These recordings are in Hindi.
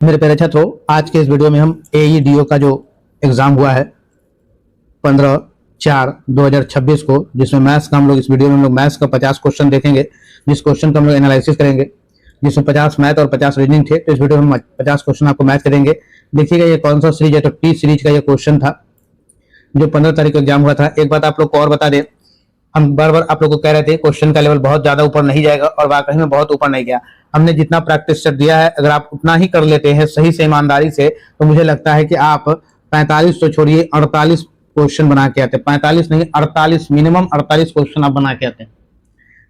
मेरे प्यारे छात्रों, आज के इस वीडियो में हम AEDO का जो एग्जाम हुआ है 15/4/2026 को, जिसमें मैथ्स का हम लोग इस वीडियो में हम लोग मैथ्स का 50 क्वेश्चन देखेंगे, जिस क्वेश्चन का हम लोग एनालिसिस करेंगे, जिसमें 50 मैथ और 50 रीजनिंग थे। तो इस वीडियो में हम 50 क्वेश्चन आपको मैथ करेंगे। देखिएगा ये कौन सा सीरीज है, तो टी सीरीज का ये क्वेश्चन था जो 15 तारीख को एग्जाम हुआ था। एक बात आप लोग को और बता दें, हम बार बार आप लोग को कह रहे थे क्वेश्चन का लेवल बहुत ज्यादा ऊपर नहीं जाएगा, और वाकई में बहुत ऊपर नहीं गया। हमने जितना प्रैक्टिस सेट दिया है, अगर आप उतना ही कर लेते हैं सही से, ईमानदारी से, तो मुझे लगता है कि आप 45 तो छोड़िए 48 क्वेश्चन बना के आते। 45 नहीं, 48, मिनिमम 48 क्वेश्चन आप बना के आते।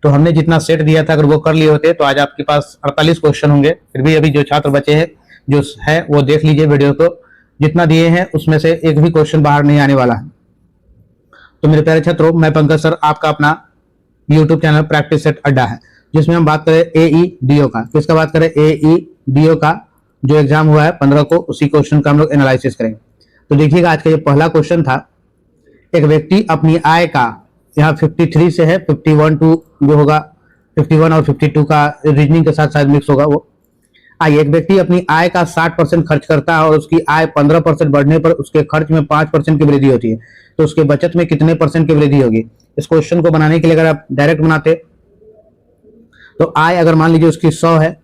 तो हमने जितना सेट दिया था, अगर वो कर लिए होते तो आज आपके पास 48 क्वेश्चन होंगे। फिर भी अभी जो छात्र बचे हैं जो है वो देख लीजिए वीडियो को, जितना दिए हैं उसमें से एक भी क्वेश्चन बाहर नहीं आने वाला है। तो मेरे प्यारे छात्रों, मैं पंकज सर, आपका अपना यूट्यूब चैनल प्रैक्टिस सेट अड्डा है, जिसमें हम बात करें AEDO का। किसका बात करें? AEDO का जो एग्जाम हुआ है 15 को, उसी क्वेश्चन का हम लोग एनालिसिस करेंगे। तो देखिएगा, आज का ये पहला क्वेश्चन था। एक व्यक्ति अपनी आय का, यहाँ 53 से है, 51 टू जो होगा 51 और 52 का रीजनिंग के साथ शायद मिक्स होगा वो। एक व्यक्ति अपनी आय का 60% खर्च करता है और उसकी आय 15% बढ़ने पर उसके खर्च में 5% की वृद्धि होती है, तो उसके बचत में कितने परसेंट की वृद्धि होगी? इस क्वेश्चन को बनाने के लिए अगर आप डायरेक्ट बनाते तो आय अगर मान लीजिए उसकी 100 है,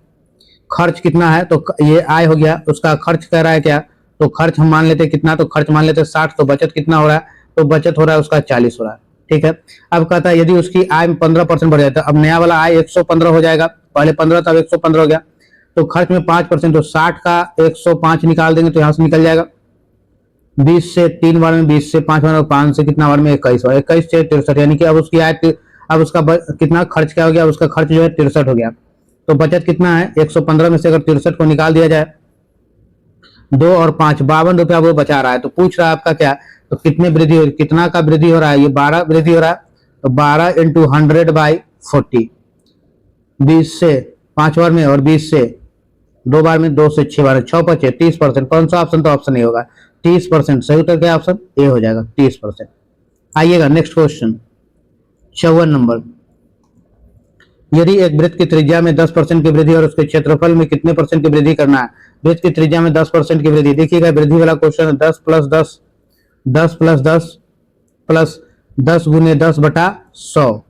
खर्च कितना है, तो ये आय हो गया, उसका खर्च कह रहा है क्या, तो खर्च हम मान लेते कितना, तो खर्च मान लेते 60, तो बचत कितना हो रहा है, तो बचत हो रहा है उसका 40 हो रहा है। ठीक है। अब कहता है यदि उसकी आय में 15% बढ़ जाता है, अब नया वाला आय 115 हो जाएगा, पहले 15 था, अब 115 हो गया, तो खर्च में 5%, तो 60 का 105 निकाल देंगे तो यहां से निकल जाएगा 20 से 3 बार में, 20 से 5 बार में, 5 से कितना बार में, 21 बार, 21 से 63, यानी कि अब उसकी आय, अब उसका कितना खर्च क्या हो गया, उसका खर्च जो है 63 हो गया। तो बचत कितना है, 115 में से अगर 63 को निकाल दिया जाए, 2 और 5 52 रुपया वो बचा रहा है। तो पूछ रहा है आपका क्या, तो कितने वृद्धि हो, कितना का वृद्धि हो रहा है, ये 12 वृद्धि हो रहा है, तो 12 × 100/40, 20 से 5 बार में और 20 से 2 बार में, 2 से 6 बार, 6 बचे 30%। कौन सा ऑप्शन? तो ऑप्शन ए होगा 30%। सही उत्तर क्या ऑप्शन ए हो जाएगा 30%। आइएगा नेक्स्ट क्वेश्चन 54 नंबर। यदि एक वृत्त की त्रिज्या में 10% की वृद्धि और उसके क्षेत्रफल में कितने परसेंट की वृद्धि करना है? वृत्त की त्रिज्या में 10% की वृद्धि, देखिएगा वृद्धि वाला क्वेश्चन है, 10 + 10, 10 + 10 प्लस 10 × 10/100,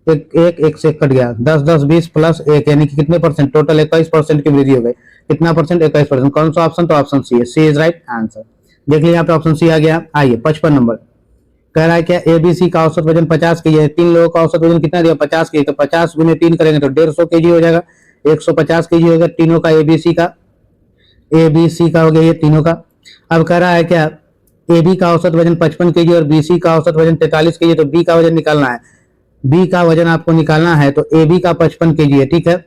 एक से कट गया, 10 10 20 प्लस 1, यानी कि कितने परसेंट, टोटल 21% की वृद्धि हो गई। कितना परसेंट? 21%। कौन सा ऑप्शन? तो ऑप्शन सी है, सी इज राइट आंसर। देख लीजिए यहाँ पे ऑप्शन सी आ गया। आइए 55 नंबर, कह रहा है क्या, ABC का औसत वजन 50 केजी है, 3 लोगों का औसत वजन कितना दिया, 50 केजी, तो 50 × 3 करेंगे तो 150 केजी हो जाएगा, 150 केजी हो गया तीनों का, ABC का हो गया ये तीनों का। अब कह रहा है क्या, AB का औसत वजन 55 केजी और BC का औसत वजन 43 केजी, तो B का वजन निकालना है। B का वजन आपको निकालना है, तो AB का 55 केजी है, ठीक है,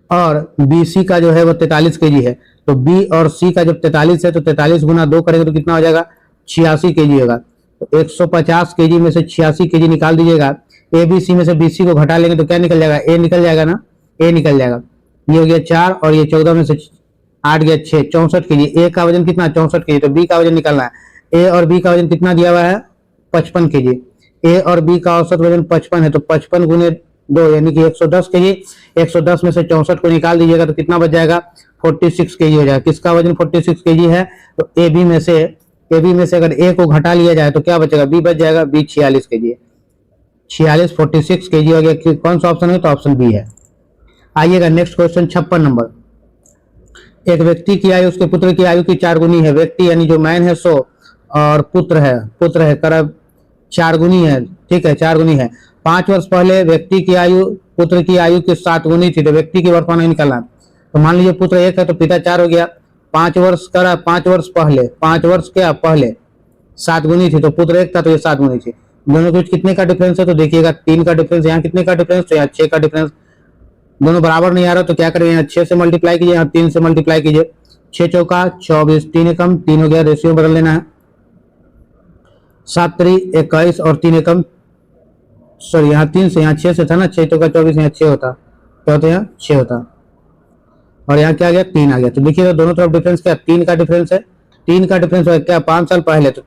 और BC का जो है वो 43 केजी है। तो B और C का जब 43 है, तो 43 × 2 करेंगे तो कितना हो जाएगा, 86 केजी होगा। तो 150 केजी में से 86 केजी निकाल दीजिएगा, ABC में से BC को घटा लेंगे तो क्या निकल जाएगा, A निकल जाएगा ना, A निकल जाएगा। ये हो गया 4 और ये 14 में से 8 गया 6, 64 केजी। A का वजन कितना, 64 केजी, तो B का वजन निकालना है। A और B का वजन कितना दिया हुआ है, 55 केजी। A और B का औसत वजन 55 है, तो 55 × 2 यानी कि 110 केजी। 110 में से 64 को निकाल दीजिएगा तो कितना बच जाएगा, 46 केजी हो जाएगा। किसका वजन 46 केजी है, तो AB में से अगर A को घटा लिया जाए तो क्या बचेगा, B बच जाएगा, B 46 केजी है, 46 46 केजी हो गया। कौन सा ऑप्शन है, तो ऑप्शन बी है। आइएगा नेक्स्ट क्वेश्चन 56 नंबर। एक व्यक्ति की आयु उसके पुत्र की आयु की 4 गुनी है। व्यक्ति यानी जो मैन है 100 और पुत्र है करब 4 गुनी है, ठीक है, 4 गुनी है। 5 वर्ष पहले व्यक्ति की आयु पुत्र की आयु की 7 गुनी थी, तो व्यक्ति की वर्तमान आयु निकालना। तो मान लीजिए पुत्र 1 है तो पिता 4 हो गया, 5 वर्ष करा, 5 वर्ष पहले, 5 वर्ष क्या पहले 7 गुनी थी, तो पुत्र 1 था तो ये 7 गुनी थी। दोनों कुछ कितने का डिफरेंस है, तो देखिएगा 3 का डिफरेंस, यहाँ कितने का डिफरेंस, तो यहाँ 6 का डिफरेंस। दोनों बराबर नहीं आ रहा तो क्या करेंगे, यहाँ 6 से मल्टीप्लाई कीजिए, यहाँ 3 से मल्टीप्लाई कीजिए, 6 चौका 24, 3 एकम 3 हो गया, रेशियो बदल लेना है, 7 3 21 और 3 एकम, सॉरी यहाँ 3 से, यहाँ 6 से था ना, 6 चौका 24, यहाँ 6 होता, क्या होता है, यहाँ 6 होता, और यहाँ क्या आ गया, 3 आ गया। तो देखिए दोनों तरफ डिफरेंस क्या, 3 का डिफरेंस है, 3 का डिफरेंस है क्या, 5 साल पहले, तो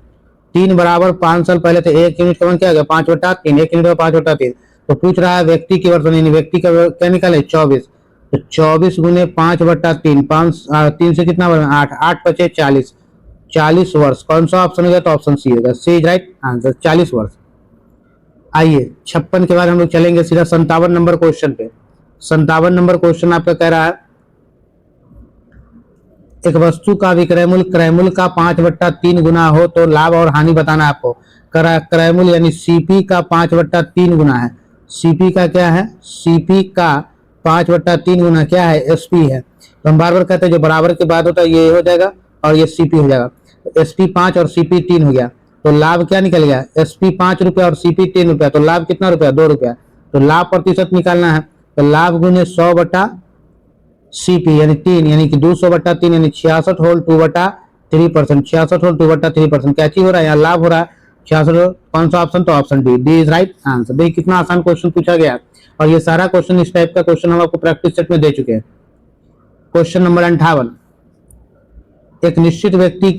3 बराबर 5 साल पहले, तो 1 यूनिट का मान क्या आ गया, 5/3, 1 यूनिट का 5/3। तो पूछ रहा है व्यक्ति की वर्तमान, व्यक्ति का क्या निकाले 24, तो 24 गुने 5/3, 3 से कितना बना 8, 8 बचे 40, 40 वर्ष। कौन सा ऑप्शन होगा? तो ऑप्शन सी होगा, सी इज राइट आंसर, 40 वर्ष। आइए 56 के बाद हम लोग चलेंगे सीधा 57 नंबर क्वेश्चन पे। 57 नंबर क्वेश्चन आपका कह रहा है एक वस्तु का विक्रय मूल्य क्रय मूल्य का 5/3 गुना हो तो लाभ और हानि बताना आपको। क्रय मूल्य यानी सीपी का 5/3 गुना है। सीपी का क्या है? सीपी का 5/3 गुना क्या है? एसपी है। तो हम बार बार कहते हैं जो बराबर के बाद होता है ये हो जाएगा और ये सीपी हो जाएगा। एसपी 5 और सीपी 3 हो गया, तो लाभ क्या निकल गया? एसपी 5 रुपया और सीपी 3 रुपया, तो लाभ कितना रुपया? 2 रुपया। तो लाभ प्रतिशत निकालना है, तो लाभ गुने 100 बटा सीपी यानी 3, यानी कि 200/3 यानी 66 होल 2/3%। 66 होल 2/3%। क्या चीज हो रहा है? यहाँ लाभ हो रहा है 66। कौन सा ऑप्शन? तो option D, D is right answer. देखिए कितना आसान क्वेश्चन पूछा गया और ये सारा क्वेश्चन इस टाइप का क्वेश्चन हम आपको प्रैक्टिस सेट में दे चुके हैं। क्वेश्चन नंबर 58, एक निश्चित व्यक्ति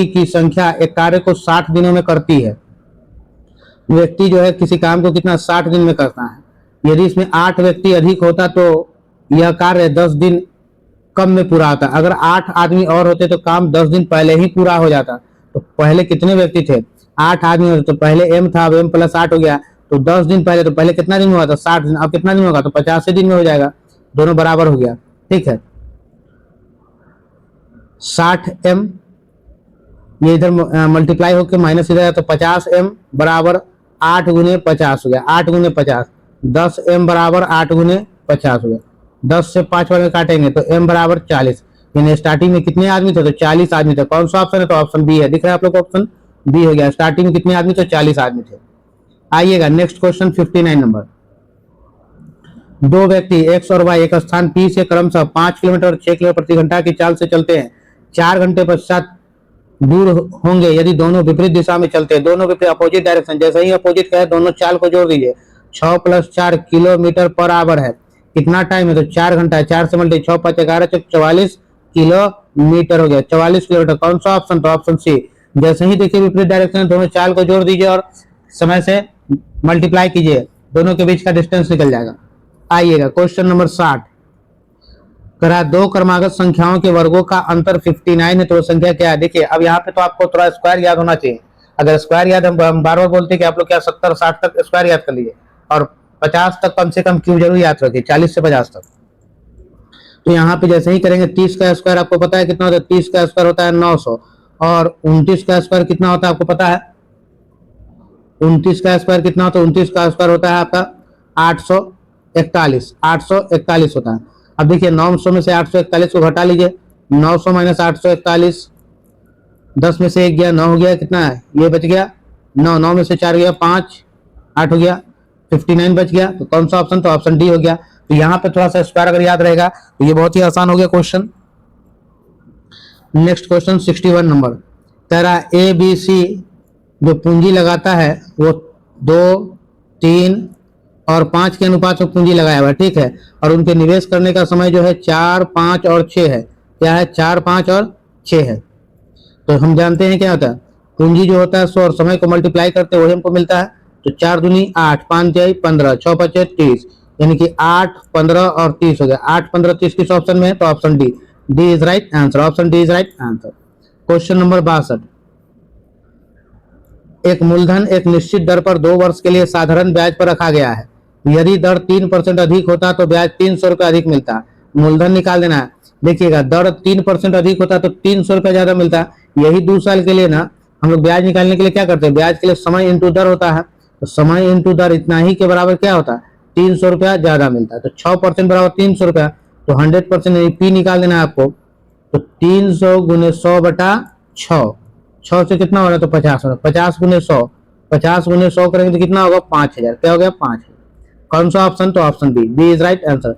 की संख्या एक कार्य को 60 दिनों में करती है। व्यक्ति जो है किसी काम को कितना 60 दिन में करता है। यदि इसमें 8 व्यक्ति अधिक होता तो यह कार्य 10 दिन कम में पूरा होता। अगर 8 आदमी और होते तो काम 10 दिन पहले ही पूरा हो जाता। तो पहले कितने व्यक्ति थे? 8 आदमी होते, तो पहले m था, अब m + 8 हो गया, तो 10 दिन पहले, तो पहले कितना दिन हुआ था? 60 दिन। अब कितना दिन होगा? तो 85 दिन में हो जाएगा, दोनों बराबर हो गया। ठीक है, 60m ये इधर मल्टीप्लाई होकर माइनस इधर है, तो 50m बराबर 8 गुने 50 हो गया। 8 गुने 50, 10m बराबर 8 गुने 50 हो गया। 10 से 5 वाले काटेंगे तो m बराबर 40, यानी स्टार्टिंग में कितने आदमी थे? तो 40 आदमी थे। कौन सा ऑप्शन है? तो ऑप्शन बी है। दिख रहा है आप लोग को? ऑप्शन बी हो गया। स्टार्टिंग में कितने आदमी? तो 40 आदमी थे। आइएगा नेक्स्ट क्वेश्चन 59 नंबर। दो व्यक्ति x और y एक स्थान P से क्रमशः 5 किलोमीटर और 6 किलोमीटर प्रति घंटा की चाल से चलते हैं। 4 घंटे पश्चात दूर होंगे यदि दोनों विपरीत दिशा में चलते हैं। दोनों विपरीत अपोजिट डायरेक्शन, जैसे ही अपोजिट का है दोनों चाल को जोड़ दीजिए। 6 + 4 किलोमीटर पर आवर है। कितना टाइम है? तो 4 घंटा है। 4 से मल्टीप्लाई 6 × 5 = 11, 44 किलोमीटर हो गया। 44 किलोमीटर। कौन सा ऑप्शन? तो ऑप्शन सी। जैसे ही देखिए विपरीत डायरेक्शन, दोनों चाल को जोड़ दीजिए और समय से मल्टीप्लाई कीजिए, दोनों के बीच का डिस्टेंस निकल जाएगा। आइएगा क्वेश्चन नंबर 60, करा दो क्रमागत संख्याओं के वर्गों का अंतर 59 है, तो वो संख्या क्या है? देखिए अब यहाँ पे तो आपको थोड़ा स्क्वायर याद होना चाहिए। अगर स्क्वायर याद, हम बार बार बोलते हैं कि आप लोग क्या 70 60 तक स्क्वायर याद कर लीजिए और 50 तक कम से कम क्यूब जरूर याद रखिए, 40 से 50 तक। तो यहाँ पे जैसे ही करेंगे 30 का स्क्वायर आपको पता है कितना होता है? 30 का स्क्वायर होता है 900 और 29 का स्क्वायर कितना होता है आपको पता है? 29 का स्क्वायर कितना होता है? 29 का स्क्वायर होता है आपका 841, 841 होता है। अब देखिए 900 में से 841 को घटा लीजिए, 900 - 841, 10 में से 1 गया, 9 हो गया, कितना है? ये बच गया 9, 9 में से 4 गया 5, 8 हो गया, 59 बच गया। तो कौन सा ऑप्शन? तो ऑप्शन डी हो गया। तो यहाँ पे थोड़ा सा स्क्वायर अगर याद रहेगा तो ये बहुत ही आसान हो गया क्वेश्चन। नेक्स्ट क्वेश्चन 61 नंबर, तेरा ABC जो पूंजी लगाता है वो 2, 3 और 5 के अनुपात में पूंजी लगाया हुआ है, ठीक है, और उनके निवेश करने का समय जो है 4, 5 और 6 है। क्या है? 4, 5 और 6 है। तो हम जानते हैं क्या होता है, पूंजी जो होता है 100 और समय को मल्टीप्लाई करते वही हमको मिलता है। तो 4 दूनी 8, 5 जाई 15, 6 5 30, यानी कि 8, 15 और 30 हो गया। 8, 15, 30 किस ऑप्शन में है? तो option D, D is right answer. Option D is right answer. Question number 62, एक मूलधन एक निश्चित दर पर 2 वर्ष के लिए साधारण ब्याज पर रखा गया है। यदि दर 3% अधिक होता तो ब्याज 300 रुपये अधिक मिलता। मूलधन निकाल देना है। देखिएगा दर 3% अधिक होता तो 300 रुपये ज्यादा मिलता। यही 2 साल के लिए ना हम लोग ब्याज निकालने के लिए क्या करते हैं? ब्याज के लिए समय इंटू दर होता है, तो समय इंटू दर इतना ही के बराबर क्या होता है? 300 रुपया ज्यादा मिलता है। तो 6% बराबर 300 रुपया, तो 100% पी निकाल देना है आपको। तो 300 × 100/6, 6 से कितना हो रहा है? तो 50 हो रहा है। 50 × 100, 50 × 100 करेंगे तो कितना होगा? 5000। क्या हो गया? 5000। कौन सा ऑप्शन? तो option B, B is right answer.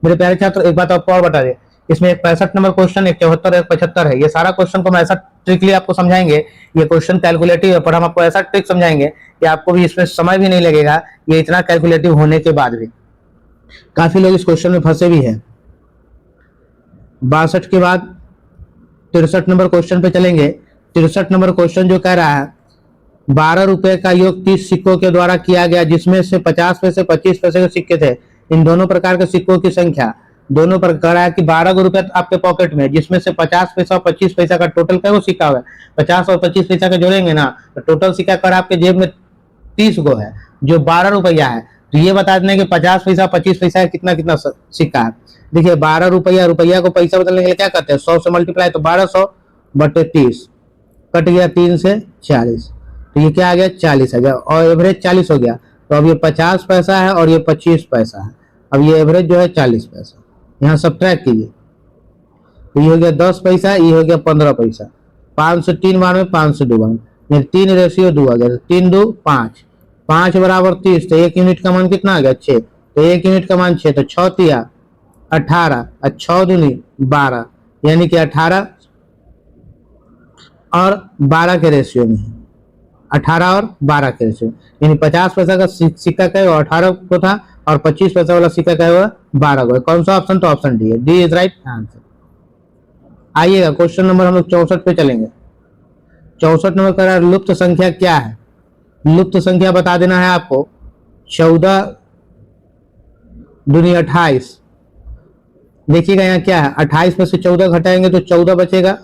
मेरे प्यारे छात्र एक बात आपको और बता दें, इसमें एक 65 नंबर क्वेश्चन, एक 74, एक 75 है। ये सारा क्वेश्चन को हम ऐसा ट्रिकली आपको समझाएंगे, ये क्वेश्चन कैलकुलेटिव है पर हम आपको ऐसा ट्रिक समझाएंगे कि आपको भी इसमें समय भी नहीं लगेगा, ये इतना कैलकुलेटिव होने के बाद भी। काफी लोग इस क्वेश्चन में फंसे भी हैं। 62 के बाद 63 नंबर क्वेश्चन पे चलेंगे। 63 नंबर क्वेश्चन जो कह रहा है 12 रुपए का योग 30 सिक्कों के द्वारा किया गया, जिसमें से 50 पैसे 25 पैसे के सिक्के थे। इन दोनों प्रकार के सिक्कों की संख्या, दोनों प्रकार है कि 12 गो रुपया आपके पॉकेट में, जिसमें से 50 पैसा और 25 पैसा का टोटल क्या वो सिक्का हुआ है, 50 और 25 पैसा का जोड़ेंगे ना तो टोटल सिक्का कर आपके जेब में 30 गो है, जो 12 रुपया है। तो ये बता देना कि 50 पैसा 25 पैसा कितना कितना सिक्का है। देखिए 12 रुपया, रुपया को पैसा बदलने के लिए क्या करते हैं, 100 से मल्टीप्लाई, तो 1200 बटे 30 कट गया 3 से 40, तो ये क्या आ गया 40 आ गया, और एवरेज 40 हो गया। तो अब ये 50 पैसा है और ये 25 पैसा है, अब ये एवरेज जो है 40 पैसा, यहाँ सब्ट्रैक्ट कीजिए, तो ये हो गया 10 पैसा, ये हो गया 15 पैसा, 5 से 3 बार में 5 से 2 बार में 3 रेशियो 2 आ गया, 3 2 5, 5 बराबर 30, तो 1 यूनिट का मान कितना आ गया 6, तो 1 यूनिट का मान 6, तो 6 तिया 18 और 6 दूनी 12, यानी कि 18 और 12 के रेशियो में, 18 और 12 के रेशियो, यानी 50 पैसा का सिक्का का है 18 को था और 25 पैसा वाला सिक्का का है 12 को। कौन सा ऑप्शन, तो ऑप्शन डी है, डी इज राइट आंसर। आइएगा क्वेश्चन नंबर हम लोग 64 पे चलेंगे। 64 नंबर का लुप्त संख्या क्या है, लुप्त संख्या बता देना है आपको, 14 दूनी 28। देखिएगा यहाँ क्या है, 28 में से 14 घटाएंगे तो 14 बचेगा,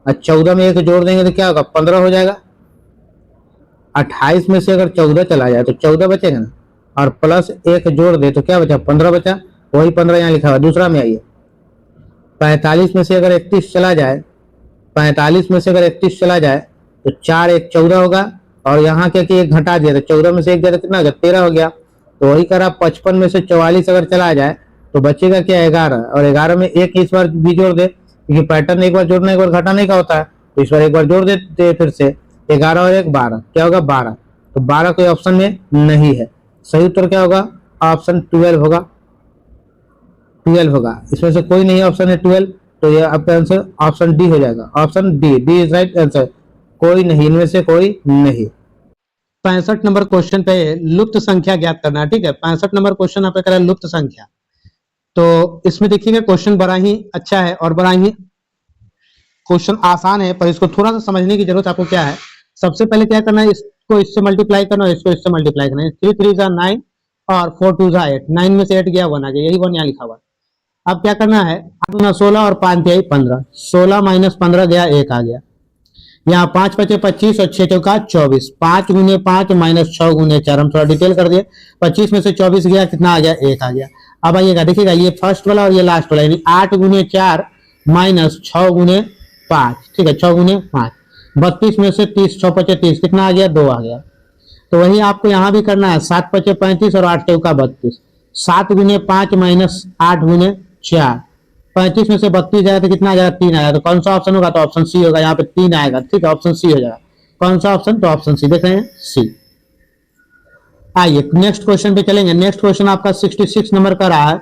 और 14 में 1 जोड़ देंगे तो क्या होगा 15 हो जाएगा। 28 में से अगर 14 चला जाए तो 14 बचेगा ना, और प्लस 1 जोड़ दे तो क्या बचा 15 बचा, वही 15 यहाँ लिखा हुआ। दूसरा में आइए, 45 में से अगर 31 चला जाए, 45 में से अगर 31 चला जाए तो 4 1 14 होगा, और यहाँ क्या कि 1 घटा दिया तो 14 में से 1 गया तो कितना हो गया 13 हो गया। तो वही करा 55 में से 44 अगर चला जाए तो बचेगा क्या 11, और 11 में 1 इस बार भी जोड़ दे, क्योंकि पैटर्न एक बार जोड़ना एक बार घटाने का होता है, तो इस बार एक बार जोड़ देते फिर से, 11 और 1 12, क्या होगा 12, तो 12 कोई ऑप्शन में नहीं है। सही उत्तर क्या होगा, ऑप्शन 12 होगा, 12 होगा, इसमें से कोई नहीं ऑप्शन है 12, तो ये आपका आंसर ऑप्शन डी हो जाएगा, option D, D is right answer, कोई नहीं, इनमें से कोई नहीं। 65 नंबर क्वेश्चन पे लुप्त संख्या ज्ञात करना है, ठीक है। 65 नंबर क्वेश्चन आपका करा लुप्त संख्या, तो इसमें देखिएगा क्वेश्चन बड़ा ही अच्छा है और बड़ा ही क्वेश्चन आसान है, पर इसको थोड़ा सा समझने की जरूरत आपको क्या है। सबसे पहले क्या करना है, इसको इससे मल्टीप्लाई करना है, इसको इससे मल्टीप्लाई करना है। 3 3 जा 9 और 4 2 जा 8, 9 में से 8 गया 1 आ गया, यही 1 यहाँ लिखा हुआ। अब क्या करना है, 8 16 और 5 तिहाई 15, 16 माइनस 15 गया 1 आ गया, यहाँ 5 बचे 25 और 6 चौका 24, 5 गुने 5 माइनस 6 गुने 4, हम थोड़ा डिटेल कर दिए। 25 में से 24 गया कितना आ गया 1 आ गया। अब आइएगा देखिएगा, ये फर्स्ट वाला और ये लास्ट वाला, यानी 8 गुने 4 माइनस 6 गुने 5, ठीक है 6 गुने 5, 32 में से 30, 6 पचे 30, कितना आ गया 2 आ गया। तो वही आपको यहाँ भी करना है, 7 पचे 35 और 8 चौका 32, 7 गुने 5 माइनस 8 गुने 4, 35 में से 32 जाएगा तो कितना आ जाएगा 3 आएगा। तो कौन सा ऑप्शन होगा, तो ऑप्शन सी होगा, यहाँ पे 3 आएगा, ठीक है ऑप्शन सी हो जाएगा। कौन सा ऑप्शन, तो ऑप्शन सी, देख रहे हैं सी। आइए नेक्स्ट क्वेश्चन पे चलेंगे। नेक्स्ट क्वेश्चन आपका 66 नंबर का रहा है,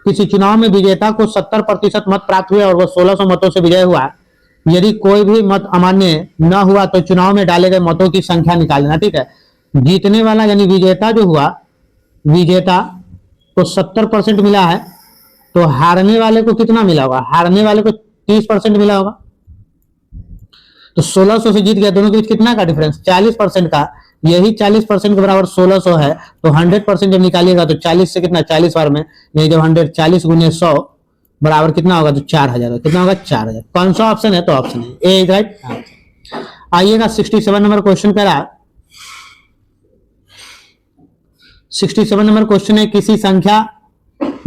किसी चुनाव में विजेता को 70% मत प्राप्त हुए और वह 1600 मतों से विजय हुआ, यदि कोई भी मत अमान्य न हुआ तो चुनाव में डाले गए मतों की संख्या निकाल लेना, ठीक है। जीतने वाला यानी विजेता जो हुआ, विजेता को 70% मिला है, तो हारने वाले को कितना मिला होगा, हारने वाले को 30% मिला होगा, तो 1600 से जीत गया, दोनों के बीच कितना का डिफरेंस 40% का, यही 40% के बराबर 1600 है, तो 100% जब निकालिएगा तो 40 से कितना 40 बार में, यही जब 100 40 गुने 100 बराबर कितना होगा, तो 4000, कितना होगा 4000। कौन सा ऑप्शन है, तो ऑप्शन है ए इज राइट आंसर। आइएगा 67 नंबर क्वेश्चन पे रहा, 67 नंबर क्वेश्चन है, किसी संख्या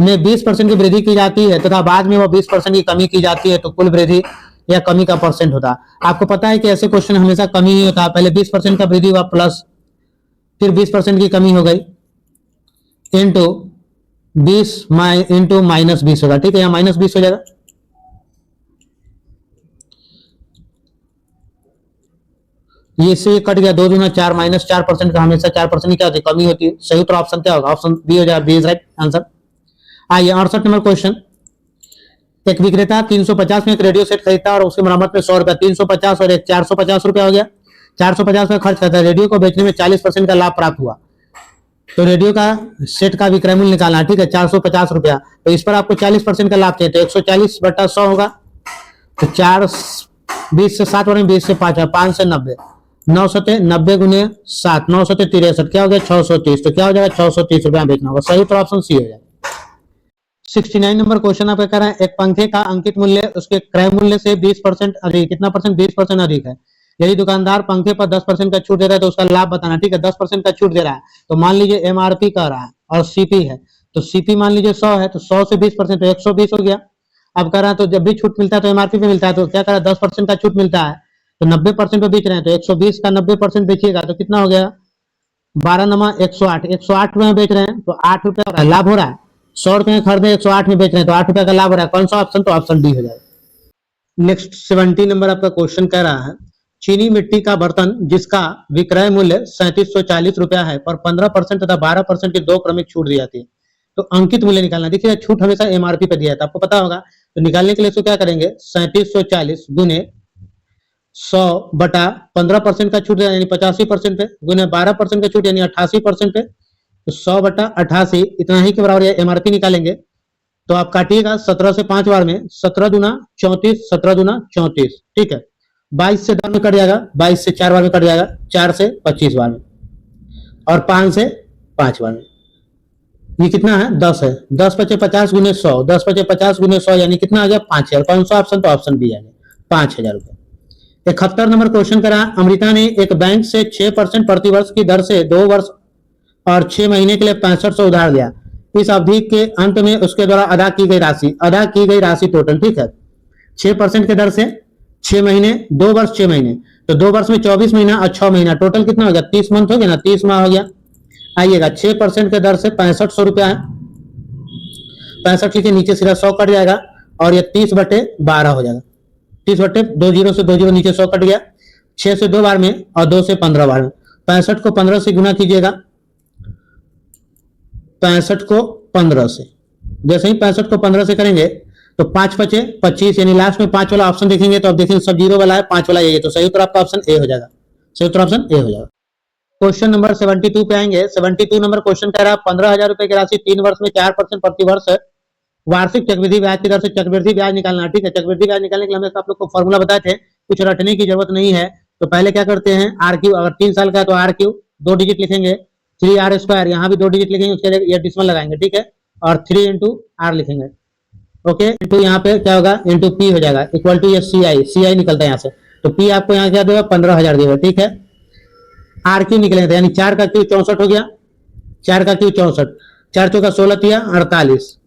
में 20% की वृद्धि की जाती है तथा बाद में वह 20% की कमी की जाती है, तो कुल वृद्धि या कमी का परसेंट होता है। आपको पता है कि ऐसे क्वेश्चन हमेशा कमी ही होता है, पहले 20% का वृद्धि हुआ प्लस, फिर 20% की कमी हो गई, इंटू 20 इंटू माइनस 20 होगा, ठीक है यहाँ माइनस 20 हो जाएगा। ये से कट गया, 2 दूना 4, माइनस 4% का हमेशा 4% की क्या होती है, कमी होती है। सही उत्तर ऑप्शन क्या होगा, ऑप्शन बी हो जाएगा, बी इज राइट आंसर। आइए 68 नंबर क्वेश्चन, एक विक्रेता 350 में एक रेडियो सेट खरीदता और उसकी मरम्मत में 100 रुपया, 350 और एक 450 रुपया हो गया, 450 का खर्च करता है, रेडियो को बेचने में 40% का लाभ प्राप्त हुआ, तो रेडियो का सेट का विक्रय मूल्य निकालना, ठीक है 450 रुपया, तो इस पर आपको 40% का लाभ चाहिए, तो 140 बटा 100 होगा, तो 4 20 से 7 और 20 से 5 5 से 90, 9 सते 90 गुने 7, 9 सते 63, क्या हो गया 630। तो क्या हो जाएगा 630 रुपया बेचना होगा। सही तो ऑप्शन सी हो जाएगा। 69 नंबर क्वेश्चन आपका कह रहा है एक पंखे का अंकित मूल्य उसके क्रय मूल्य से 20% अधिक, कितना परसेंट 20% अधिक है। यदि दुकानदार पंखे पर 10% का छूट दे रहा है तो उसका लाभ बताना। ठीक है, 10% का छूट दे रहा है तो मान लीजिए एमआरपी कह रहा है और सीपी है, तो सीपी मान लीजिए 100 है तो 100 से 20% तो 120 हो गया। अब कह रहा है तो जब भी छूट मिलता है तो एमआरपी पे मिलता है, तो क्या कह रहा है 10% का छूट मिलता है तो 90% पे बेच रहे हैं, तो 120 का 90% बेचिएगा तो कितना हो गया 12 नमा 108, 108 रुपए में बेच रहे हैं तो 8 रुपए का लाभ हो रहा है। 100 रुपए में खरीदे 108 में बेच रहे हैं तो 8 रुपए का लाभ हो रहा है। कौन सा ऑप्शन, तो ऑप्शन डी हो जाएगा। नेक्स्ट 70 नंबर आपका क्वेश्चन कह रहा है चीनी मिट्टी का बर्तन जिसका विक्रय मूल्य 3740 रुपया है पर 15% तथा 12% की दो क्रमिक छूट दी जाती है, तो अंकित मूल्य निकालना। देखिए छूट हमेशा एमआरपी पे दिया था, आपको पता होगा। तो निकालने के लिए इसको क्या करेंगे 3740 गुने 100 बटा 15% का छूट यानी 85% पे गुने 12% का छूट यानी 88% पे, तो 100 बटा 88 इतना ही के बराबर एमआरपी निकालेंगे। तो आप काटिएगा 17 से 5 बार में, 17 दूना 34, 17 दूना 34, ठीक है। 22 से 10 में कट जाएगा, 22 से 4 बार में कट जाएगा, 4 से 25 बार में, और 5 से 5 बार में। ये कितना है 10 है, 10 पचे 50 गुने 100, 10 पचे 50 गुने 100 यानी कितना आ गया 5000। कौन सा ऑप्शन, तो ऑप्शन बी आ गया 5000 रुपए। 71 नंबर क्वेश्चन करा अमृता ने एक बैंक से 6% प्रतिवर्ष की दर से 2 वर्ष और 6 महीने के लिए 6500 उधार लिया। इस अवधि के अंत में उसके द्वारा अदा की गई राशि टोटल, ठीक है 6% के दर से 6 महीने 2 वर्ष 6 महीने, तो 2 वर्ष में 24 महीना और 6 महीना टोटल कितना हो गया 30 मंथ हो गया ना, 30 माह हो गया। आइएगा 6% के दर से 6500 रुपया है, 65 के नीचे सीधा 100 कट जाएगा और ये 30/12 हो जाएगा। 30 2 जीरो से 2 जीरो नीचे 100 कट गया, 6 से 2 बार में और 2 से 15 बार में। 65 को 15 से गुना कीजिएगा, 65 को 15 से, जैसे ही 65 को 15 से करेंगे तो 5 पचे 25 यानी लास्ट में 5 वाला ऑप्शन देखेंगे तो आप देखेंगे सब जीरो वाला है, 5 वाला ये, तो सही उत्तर आपका ऑप्शन ए हो जाएगा। सही उत्तर ऑप्शन ए हो जाएगा। क्वेश्चन नंबर 72 पे आएंगे। 72 नंबर क्वेश्चन कह रहा है 15,000 रुपए की राशि 3 वर्ष में 4% प्रति वर्ष वार्षिक चक्रवृद्धि ब्याज की दर से चक्रवृद्धि ब्याज निकालना। ठीक है, चक्रवृद्धि ब्याज निकालने के लिए हम आप लोग को फॉर्मूला बताए थे, कुछ रटने की जरूरत नहीं है। तो पहले क्या करते हैं आर क्यू, अगर 3 साल का है तो आर क्यू 2 डिजिट लिखेंगे, 3r², यहाँ भी 2 डिजिट लिखेंगे, उसके लिए ये डिसिमल लगाएंगे, ठीक है, और 3 इंटू आर लिखेंगे, ओके, इंटू यहाँ पे क्या होगा इंटू पी हो जाएगा, इक्वल टू ये सी आई निकलता है यहाँ से। तो पी आपको यहाँ क्या देगा 15,000 देगा, ठीक है। आर क्यू निकलेगा यानी 4 का क्यू 64 हो गया, 4 का क्यू 64, 4 चौका 16 तिया 48,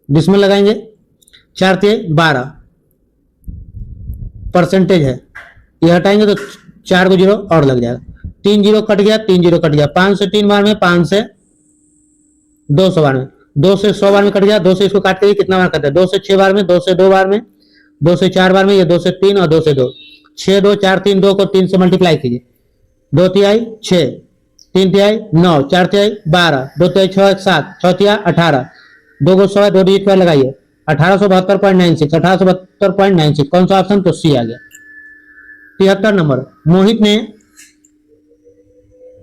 डिसमल लगाएंगे, 4 तिया 12, परसेंटेज है ये हटाएंगे तो 4 को जीरो और लग जाएगा, 3 जीरो कट गया, 3 जीरो कट गया, 5 से 3 बार में, 5 से 200 बार में, 2 से 100 बार में कट गया, 2 से इसको काट के कितना बार करते हैं 2 से 6 बार में, 2 से 2 बार में, 2 से 4 बार में, ये 2 से 3 और 2 से 2, 6 2 4 3 2 को 3 से मल्टीप्लाई कीजिए, 2 तिहाई 6, 3 तिहाई 9, 4 तिहाई 12, 2 तिहाई 6 7, 6 तिहाई 18, 2 को 100 2 डिजिट पर लगाइए, 1872.96, 1872.96, कौन सा ऑप्शन, तो सी आ गया। 73 नंबर मोहित ने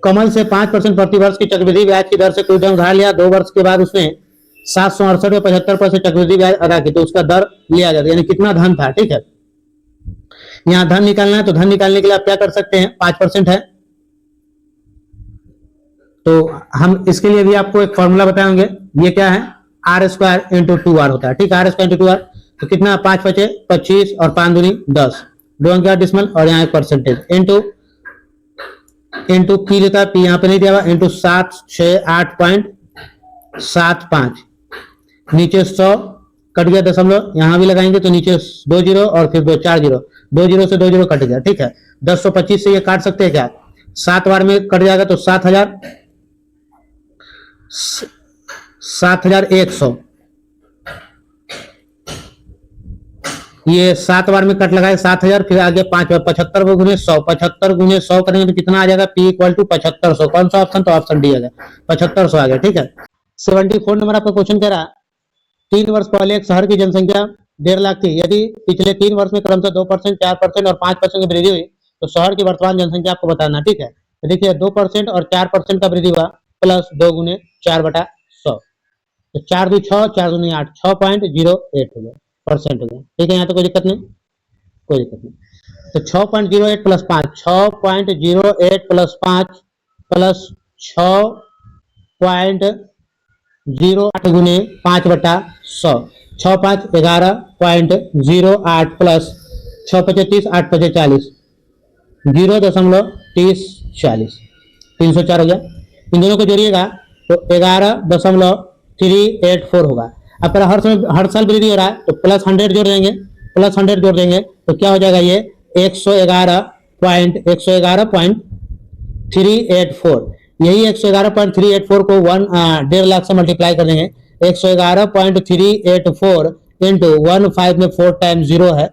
कमल से 5% प्रतिवर्ष की चक्रवृद्धि ब्याज की दर से कोई धन उधार लिया, 2 वर्ष के बाद उसने 768.75 चक्रवृद्धि ब्याज अदा की, तो उसका दर लिया जाता है यानी कितना धन था, ठीक है। यहां धन निकालना है तो धन निकालने के लिए आप क्या कर सकते हैं 5% है, तो हम इसके लिए भी आपको एक फॉर्मूला बताएंगे, ये क्या है r² इंटू 2r होता है, ठीक है, r² इंटू 2r, तो कितना 5 पचे 25 और 5 दूनी 10, 2 अंक डिसमल और यहाँ एक परसेंटेज इंटू पी लेता है, पी यहाँ पे नहीं दिया हुआ, इंटू 768.75, नीचे 100 कट गया दशमलव, यहाँ भी लगाएंगे तो नीचे 2 जीरो और फिर 2 4 जीरो, 2 जीरो से 2 जीरो कट गया, ठीक है। 1025 से ये काट सकते हैं क्या, 7 बार में कट जाएगा तो 7,100, ये 7 बार में कट लगाए 7,000, फिर आगे 5 बार 75 गुने 100, 75 गुने 100 करेंगे तो कितना आ जाएगा P इक्वल टू 7500, कौन सा ऑप्शन, तो ऑप्शन डी आ गया 7500 आ गया, ठीक है। 74 नंबर आपका क्वेश्चन कह रहा 3 वर्ष पहले एक शहर की जनसंख्या 1.5 लाख थी, यदि पिछले 3 वर्ष में क्रमशः 2%, 4% और 5% की वृद्धि हुई तो शहर की वर्तमान जनसंख्या आपको बताना, ठीक है। तो देखिए 2% और 4% का वृद्धि हुआ प्लस 2 गुने 4/100, तो 4 2 6, 4 दूनी 8, 6.08 हो गया परसेंट हो गया, ठीक है। यहाँ तो कोई दिक्कत नहीं, कोई दिक्कत नहीं। तो 6.08 प्लस 5, 6.08 प्लस 5 प्लस 6.08 गुने 5/100, 6×5 = 11.08 प्लस 6×25 8×5 40, 0.30 40, 304 हो गया। इन दोनों को जोड़िएगा तो 11.384 होगा। अब पर हर साल वृद्धि हो रहा है तो प्लस 100 जोड़ देंगे, प्लस 100 जोड़ देंगे तो क्या हो जाएगा, ये 111.384। यही 111.384 को 1.5 लाख से मल्टीप्लाई कर देंगे। 111.384 इंटू 15 में 4 टाइम 0 है,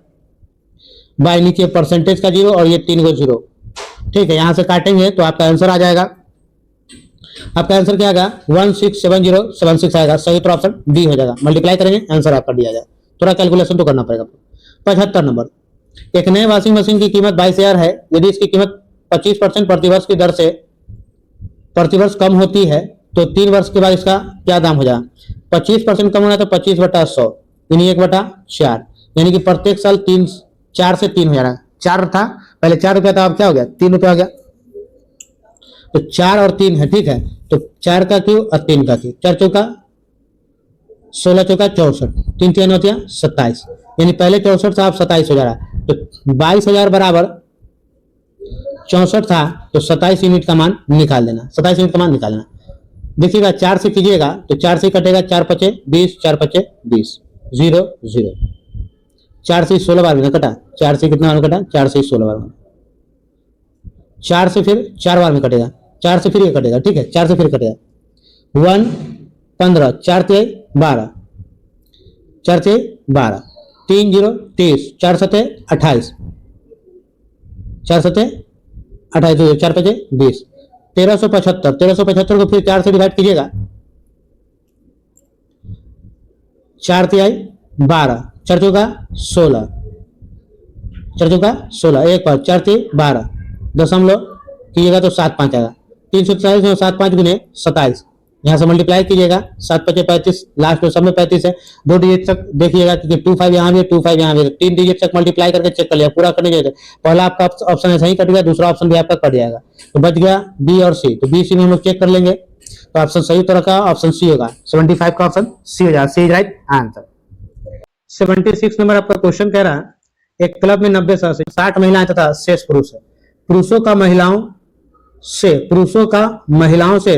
बाई नीचे परसेंटेज का 0 और ये 3 को 0। ठीक है, यहां से काटेंगे तो आपका आंसर आ जाएगा। आपका आंसर क्या आएगा, 167076 आएगा। सही उत्तर ऑप्शन डी हो जाएगा। मल्टीप्लाई करेंगे, आंसर आपका डी आ जाएगा। थोड़ा कैलकुलेशन तो करना पड़ेगा। 75 नंबर, एक नए वॉशिंग मशीन की कीमत 22,000 है। यदि इसकी कीमत 25% प्रतिवर्ष की दर से प्रतिवर्ष कम होती है तो 3 वर्ष के बाद इसका क्या दाम हो जाएगा। 25% कम होना तो 25/100 यानी 1/4, यानी कि प्रत्येक साल 4 से 3 हो जा रहा है। 4 था पहले, 4 रुपया था, अब क्या हो गया, 3 रुपया हो गया। तो 4 और 3 है, ठीक है। तो 4 का क्यों और 3 का क्यों, 4 चौका 16, चौका 64, 3 3 होती है 27, यानी पहले 64 था, अब 27 हो जा रहा है। तो 22,000 बराबर 64 था तो 27 यूनिट का मान निकाल देना, 27 यूनिट का मान निकाल देना। देखिएगा 4 से कीजिएगा तो 4 से कटेगा, 4 5 20, 4 5 20, 0 0। 4 से 16 बार में कटा, 4 से कितना बार में कटा, 4 से 16 बार में। 4 से फिर 4 बार में कटेगा, 4 से फिर ये कटेगा, ठीक है, 4 से फिर कटेगा 1 15, 4 3 12, 4 से 12, 3 0 30, 4 7 28, 4 7 28, 4 5 20, 1375। 1375 को फिर 4 से डिवाइड कीजिएगा, 4 3 12, 4 चौका 16, 4 चौका 16, एक बार 4 3 12 दशमलव कीजिएगा तो 7 5 आएगा। 340 में 7 5 गुने 27, यहाँ से मल्टीप्लाई कीजिएगा, 7 5 35, लास्ट में सब में 35 है। 2 डिजिट तक देखिएगा क्योंकि 25 यहाँ भी है, 25 यहाँ भी है, 3 डिजिट तक मल्टीप्लाई करके चेक कर लिया, पूरा करने जाएगा। पहला आपका ऑप्शन ऐसा ही कट गया, दूसरा ऑप्शन भी आपका कट जाएगा, तो बच गया बी और सी। तो बी सी में हम लोग चेक कर लेंगे तो ऑप्शन सही तरह का ऑप्शन सी होगा। 75 का ऑप्शन सी हो जाएगा, सी इज राइट आंसर। 76 नंबर आपका क्वेश्चन कह रहा है, एक क्लब में 90 सदस्य 60 महिलाएं तथा शेष पुरुष है। पुरुषों का महिलाओं से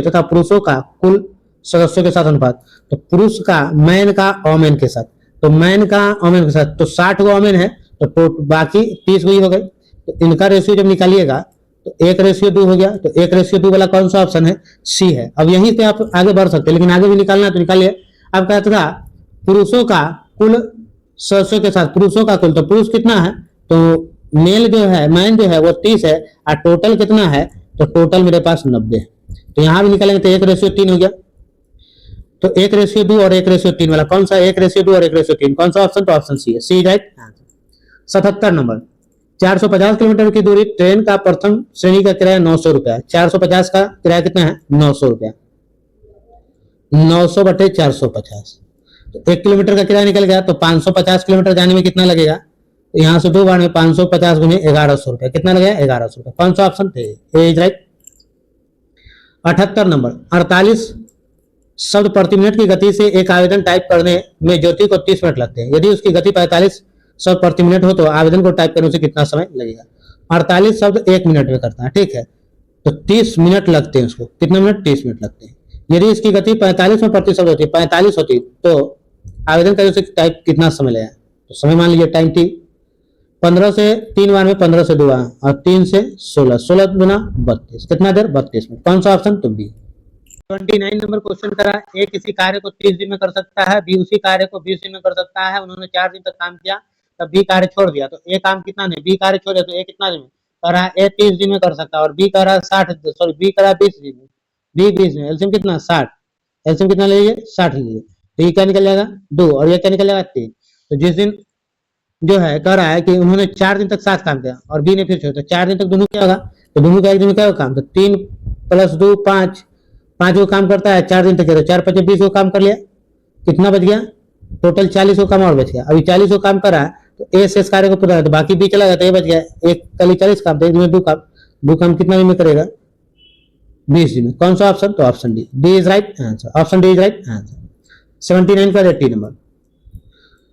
तथा पुरुषों का कुल सदस्यों के साथ अनुपात। तो पुरुष का मैन का ओमेन के साथ, तो मैन का ओमेन के साथ तो 60 गो ओमेन है तो बाकी 30 गो ही हो गए। तो इनका रेशियो जब निकालिएगा तो 1:2 हो गया। तो 1:2 वाला कौन सा ऑप्शन है, सी है। अब यहीं से आप आगे बढ़ सकते हैं, लेकिन आगे भी निकालना है तो निकालिए। अब कहता था पुरुषों का कुल सदस्यों के साथ, पुरुषों का कुल, तो पुरुष कितना है, तो मेल जो है, मैन जो है वो 30 है और टोटल कितना है, तो टोटल मेरे पास 90 है। तो यहां भी निकालेंगे तो 1:3 हो गया। तो 1:2 और 1:3 वाला कौन सा, 1:2 और 1:3 कौन सा ऑप्शन, तो ऑप्शन सी है, सी राइट आंसर। 77 नंबर, 450 किलोमीटर की दूरी ट्रेन का प्रथम श्रेणी का किराया 900 रुपया। 450 का किराया कितना है, 900 रुपया। 900 बटे 450, तो 1 किलोमीटर का किराया निकल गया। तो 550 किलोमीटर जाने में कितना लगेगा, तो यहाँ से 2 बार में 550 गुने 1100 रुपया, कितना लगेगा, 1100 रुपया। कौन सा ऑप्शन थे, ए इज राइट। 78 नंबर, 48 शब्द प्रति मिनट की गति से एक आवेदन टाइप करने में ज्योति को 30 मिनट लगते हैं। यदि उसकी गति 45 शब्द प्रति मिनट हो तो आवेदन को टाइप करने से कितना समय लगेगा। 48 शब्द 1 मिनट में करता है, ठीक है, तो 30 मिनट लगते हैं उसको, कितना मिनट, 30 मिनट लगते हैं। यदि इसकी गति 45 में प्रति शब्द होती है, 45 होती तो आवेदन करने से टाइप कितना समय लगेगा, तो समय मान लीजिए टाइम टी। 15 से 3 बार में 15 से 2 बार और 3 से 16, 16 गुना 32, कितना देर, 32 मिनट। कौन सा ऑप्शन, तो बी। 29 नंबर क्वेश्चन करा, ए किसी कार्य को 30 दिन में कर सकता है, बी उसी कार्य को 20 दिन में कर सकता है। उन्होंने 4 दिन तक काम किया तब बी कार्य छोड़ दिया, तो ए काम कितना नहीं, बी कार्य छोड़ दिया तो ए कितना दिन में कर रहा है, ए 30 दिन में कर सकता है और बी कर रहा है 20 दिन में, बी 20 दिन, एलसीएम कितना 60, एलसीएम कितना लीजिए 60 लीजिए। तो ये क्या निकल जाएगा 2 और ये क्या निकल जाएगा 3। तो जिस दिन जो है कह रहा है कि उन्होंने 4 दिन तक साथ काम किया और बी ने फिर छोड़ा, तो 4 दिन तक दोनों क्या होगा, तो दोनों का एक दिन में क्या होगा काम, तो 3 + 2 5, 5 वो काम करता है 4 दिन तक, तो 4 5 20 वो काम कर लिया, कितना बच गया, टोटल 40 वो काम और बच गया। अभी 40 वो काम कर रहा है तो ए शेष कार्य को पूरा है, तो बाकी बी चला जाता है, ये बच गया। एक कली 40 काम, तो एक दिन में 2 काम, 2 काम कितना दिन में करेगा? 20 दिन में। कौन सा ऑप्शन? तो option D, D is right answer, option D is right answer. 79 का 80 नंबर।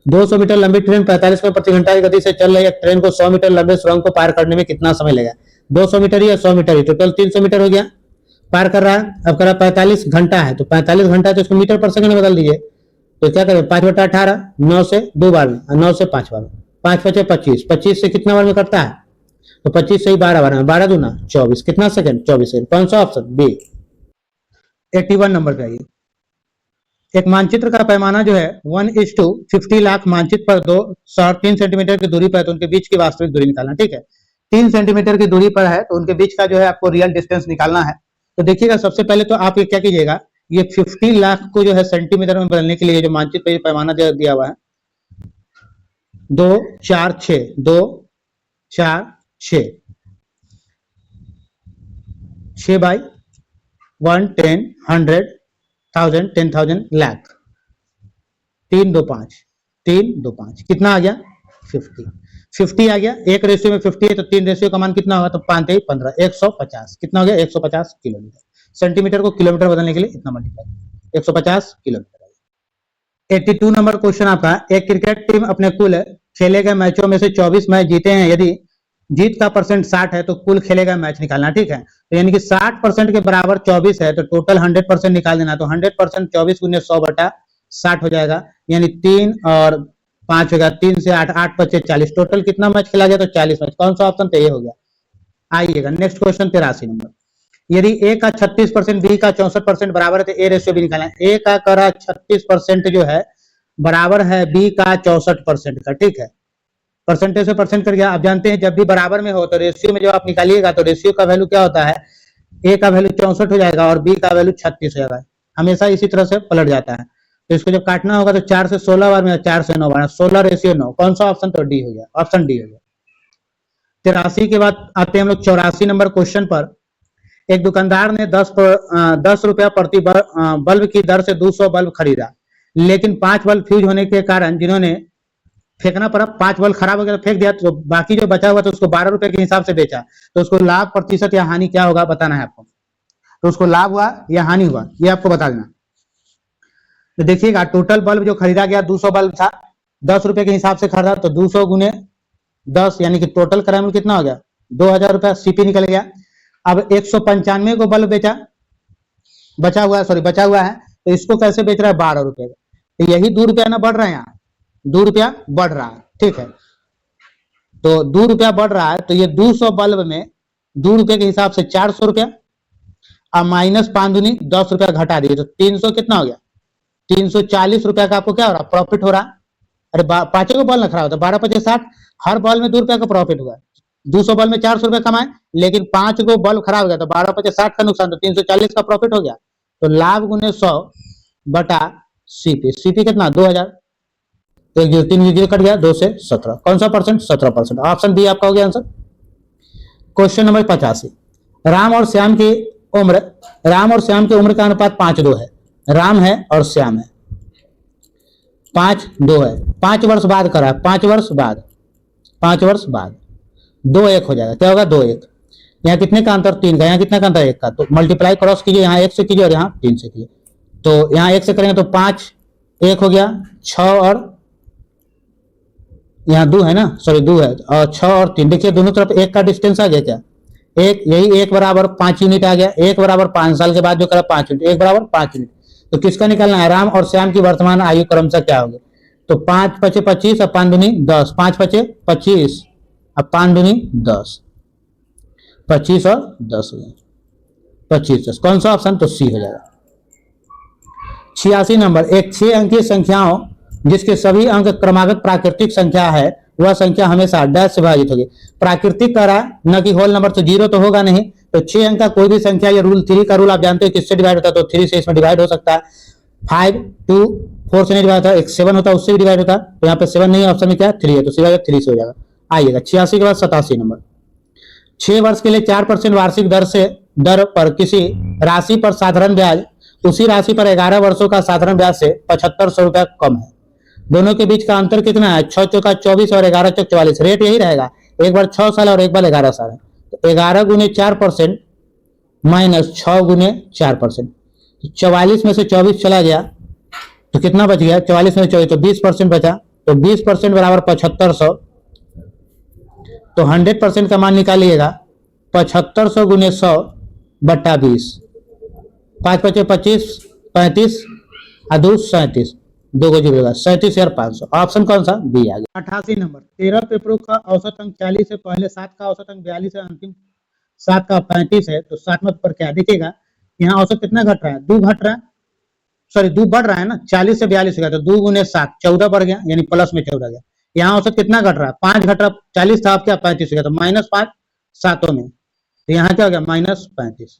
200 मीटर लंबी ट्रेन 45 किलोमीटर प्रति घंटा की गति से चल रही है। ट्रेन को 100 मीटर लंबे सुरंग को पार करने में कितना समय लगेगा? 200 मीटर या 100 मीटर ही, टोटल 300 मीटर हो गया, पार कर रहा है। अब कर रहा 45 घंटा है, तो 45 घंटा तो इसको मीटर पर सेकंड में बदल दीजिए। तो क्या करें? 5/18, 9 से 2 बार में, 9 से 5 बार में, 5 5 25, 25 से कितना बार में करता है? तो 25 से ही 12 बार में, 12 दूना 24, कितना सेकंड? 24 सेकंड। कौन सा ऑप्शन? बी। 81 नंबर पे आइए। एक मानचित्र का पैमाना जो है 1:50 लाख मानचित्र पर 2 शहर 3 सेंटीमीटर की दूरी पर है, तो उनके बीच की वास्तविक दूरी निकालना। ठीक है, 3 सेंटीमीटर की दूरी पर है, तो उनके बीच का जो है आपको रियल डिस्टेंस निकालना है। तो देखिएगा, सबसे पहले तो आप ये क्या कीजिएगा, ये 50 लाख को जो है सेंटीमीटर में बदलने के लिए जो मानचित्र पे पैमाना दिया हुआ है 2 4 6, 2 4 6, 6 बाई 1 10 100 1000 10,000 लाख, 3 2 5, 3 2 5, कितना आ गया? 50 आ गया। 1 रेशियो में 50 है, तो 3 रेशियो का मान कितना होगा? तो 5 3 15, 150, कितना हो गया? 150 किलोमीटर। सेंटीमीटर को किलोमीटर बदलने के लिए इतना मल्टीप्लाई, 150 किलोमीटर। 82 नंबर क्वेश्चन आपका, एक क्रिकेट टीम अपने कुल खेले गए मैचों में से 24 मैच जीते हैं। यदि जीत का परसेंट 60 है, तो कुल खेले गए मैच निकालना। ठीक है, तो यानी कि 60% के बराबर 24 है, तो टोटल 100% निकाल देना। तो 100% 24 × 100/60 हो जाएगा, यानी 3 और 5 हो गया, 3 से 8, 8 × 5 = 40, टोटल कितना मैच खेला गया? तो 40 मैच। कौन सा ऑप्शन? तो ये हो गया। आइएगा नेक्स्ट क्वेश्चन 83 नंबर। यदि ए का 36%, बी का 64% बराबर है, तो ए रेशियो भी निकालना है। ए का करा 36% जो है बराबर है बी का 64% का। ठीक है, परसेंटेज से परसेंट कर गया। आप जानते हैं जब भी बराबर में हो तो रेशियो में जब आप निकालिएगा तो रेशियो का वैल्यू क्या होता है? ए का वैल्यू 64 हो जाएगा और बी का वैल्यू 36 हो जाएगा, हमेशा इसी तरह से पलट जाता है। तो इसको जब काटना होगा तो 4 से 16 बार में, 4 से 9 बार, 16:9। कौन सा ऑप्शन? तो डी हो गया, ऑप्शन डी हो गया। 83 के बाद आते हैं हम लोग 84 नंबर क्वेश्चन पर। एक दुकानदार ने 10 रुपया प्रति बल्ब की दर से 200 बल्ब खरीदा, लेकिन 5 बल्ब फ्यूज होने के कारण जिन्होंने फेंकना पड़ा, 5 बल्ब खराब हो गया तो फेंक दिया, तो बाकी जो बचा हुआ तो उसको 12 रुपए के हिसाब से बेचा, तो उसको लाभ, प्रतिशत या हानि क्या होगा बताना है आपको। तो उसको लाभ हुआ या हानि हुआ, ये आपको बता देना। तो देखिएगा, टोटल बल्ब जो खरीदा गया 200 बल्ब था, 10 रुपए के हिसाब से खरीदा, तो 200 × 10 यानी कि टोटल कराया कितना हो गया? 2000 रुपया, सीपी निकल गया। अब 195 को बल्ब बेचा, बचा हुआ है, तो इसको कैसे बेच रहा है? 12 रुपए का। तो यही 2 रुपया ना बढ़ रहा है, यहाँ 2 रुपया बढ़ रहा है। ठीक है, तो 2 रुपया बढ़ रहा है, तो ये 200 बल्ब में 2 रुपए के हिसाब से 400 रुपया, अब माइनस 5 दूनी 10 रुपया घटा दिए, तो 300 कितना हो गया? 340 रुपया का आपको क्या हो रहा? प्रॉफिट हो रहा। अरे 5 को बल्ब ना खराब होता, 12 × 5 = 60, हर बल्ब में 2 रुपया का प्रॉफिट हुआ। 200 बल्ब में 400 रुपया कमाए, लेकिन 5 को बल्ब खराब हो गया, तो 12 × 5 = 60 का नुकसान, तो 340 का प्रॉफिट हो गया। तो लाभ × 100/सीपी, सीपी कितना? 2000, 1 कट गया, 2 से 17, कौन सा परसेंट? 17%। ऑप्शन बी आपका हो गया आंसर। Question number 85। राम और श्याम की उम्र का अनुपात 5:2 है। राम है और श्याम है, 5:2 है। 5 वर्ष बाद करा, 5 वर्ष बाद 2:1 हो जाएगा। क्या होगा? 2:1। यहाँ कितने का अंतर? 3 का। यहाँ कितना का अंतर? 1 का। तो मल्टीप्लाई क्रॉस कीजिए, यहाँ 1 से कीजिए और यहाँ 3 से कीजिए। तो यहाँ 1 से करेंगे तो 5 1 हो गया, 6 और यहाँ 2 है ना, सॉरी 2 है, और 6 और 3, देखिए दोनों तरफ 1 का डिस्टेंस आ गया क्या? 1, यही 1 बराबर 5 यूनिट आ गया। 1 बराबर 5 साल के बाद जो करा 5 यूनिट, 1 बराबर 5 यूनिट। तो किसका निकालना है? राम और श्याम की वर्तमान आयु क्रमशः क्या होगी? तो 5 × 5 = 25 और 5 दूनी 10, 5 × 5 = 25 अब 5 दूनी 10, 25 और 10 हो गया, 25 10। कौन सा ऑप्शन? तो सी हो जाएगा। 86 नंबर। एक 6 अंकीय संख्याओं जिसके सभी अंक क्रमागत प्राकृतिक संख्या है, वह संख्या हमेशा डैश से विभाजित होगी। प्राकृतिक करा न कि होल नंबर, तो 0 तो होगा नहीं। तो 6 अंक का कोई भी संख्या, ये रूल 3 का रूल आप जानते हो किससे डिवाइड होता है? तो 3 से इसमें डिवाइड हो सकता है। 5 2 4 से नहीं डिवाइड होता, एक 7 होता है उससे भी डिवाइड होता है। तो यहाँ पे 7 नहीं है, ऑप्शन में क्या है? 3 है, तो सीधा 3 से हो जाएगा। आइएगा 86 के बाद 87 नंबर। 6 वर्ष के लिए 4% वार्षिक दर पर किसी राशि पर साधारण ब्याज उसी राशि पर 11 वर्षों का साधारण ब्याज से 7500 रुपया कम है। दोनों के बीच का अंतर कितना है? 6 चौका 24 और 11 चौक 44। रेट यही रहेगा, एक बार 6 साल और एक बार 11 साल है। तो 11 गुने 4% माइनस 6 गुने 4%। 44 में से 24 चला गया तो कितना बच गया? 44 में 24 तो 20% बचा। तो 20% बराबर 7500। तो 100% का मान निकालिएगा 7500 गुने 100 बट्टा 20। 5 पचे 25, 35 और 2 37, 2 को जुड़ेगा 37,500। ऑप्शन कौन सा? बी आ गया। 88 नंबर, 13 पेपरों का औसत अंक 40 है, पहले 7 का औसत अंक 42 है, अंतिम 7 का 35 है, तो 7वां पेपर क्या है? देखिएगा यहाँ औसत कितना घट रहा है? 2 घट रहा है, सॉरी 2 बढ़ रहा है ना, 40 से 42 हो गया, तो 2 गुने 7 14 बढ़ गया, यानी प्लस में 14 गया। यहाँ औसत कितना घट रहा है? 5 घट रहा, 40 था, अब क्या 35 हो गया, तो -5 सातों में, तो यहाँ क्या हो गया? -35।